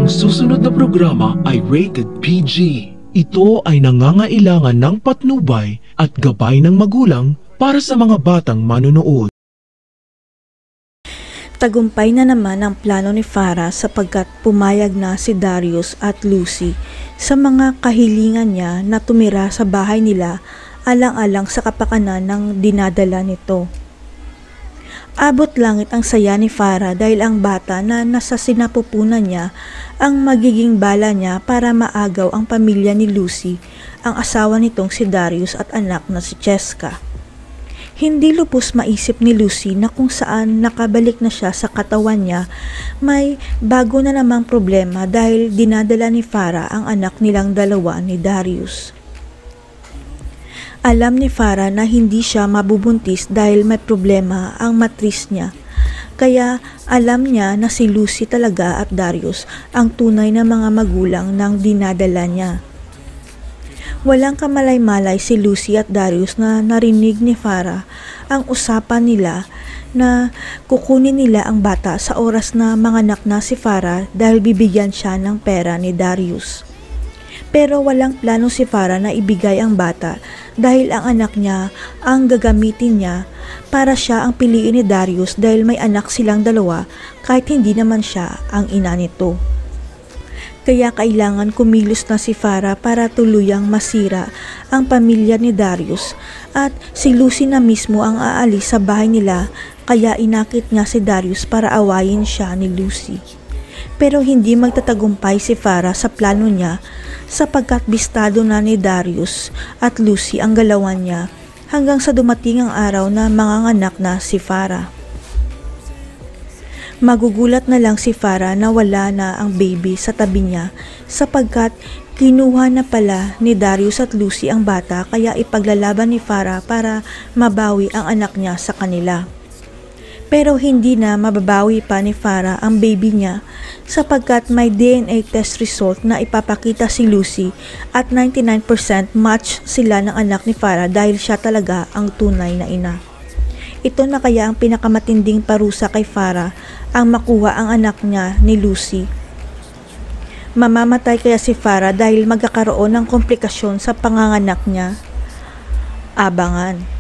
Ang susunod na programa ay rated PG. Ito ay nangangailangan ng patnubay at gabay ng magulang para sa mga batang manonood. Tagumpay na naman ang plano ni Farah sapagkat pumayag na si Darius at Lucy sa mga kahilingan niya na tumira sa bahay nila alang-alang sa kapakanan ng dinadala nito. Abot langit ang saya ni Farah dahil ang bata na nasa sinapupunan niya ang magiging bala niya para maagaw ang pamilya ni Lucy, ang asawa nitong si Darius at anak na si Cheska. Hindi lubos maisip ni Lucy na kung saan nakabalik na siya sa katawan niya, may bago na namang problema dahil dinadala ni Farah ang anak nilang dalawa ni Darius. Alam ni Farah na hindi siya mabubuntis dahil may problema ang matris niya. Kaya alam niya na si Lucy talaga at Darius ang tunay na mga magulang ng dinadala niya. Walang kamalay-malay si Lucy at Darius na narinig ni Farah ang usapan nila na kukunin nila ang bata sa oras na manganak na si Farah dahil bibigyan siya ng pera ni Darius. Pero walang plano si Farah na ibigay ang bata dahil ang anak niya ang gagamitin niya para siya ang piliin ni Darius dahil may anak silang dalawa kahit hindi naman siya ang ina nito. Kaya kailangan kumilos na si Farah para tuluyang masira ang pamilya ni Darius at si Lucy na mismo ang aalis sa bahay nila kaya inakit nga si Darius para awayin siya ni Lucy. Pero hindi magtatagumpay si Farah sa plano niya sapagkat bistado na ni Darius at Lucy ang galawan niya hanggang sa dumating ang araw na manganganak na si Farah. Magugulat na lang si Farah na wala na ang baby sa tabi niya sapagkat kinuha na pala ni Darius at Lucy ang bata kaya ipaglalaban ni Farah para mabawi ang anak niya sa kanila. Pero hindi na mababawi pa ni Farah ang baby niya sapagkat may DNA test result na ipapakita si Lucy at 99% match sila ng anak ni Farah dahil siya talaga ang tunay na ina. Ito na kaya ang pinakamatinding parusa kay Farah ang makuha ang anak niya ni Lucy. Mamamatay kaya si Farah dahil magkakaroon ng komplikasyon sa panganganak niya? Abangan.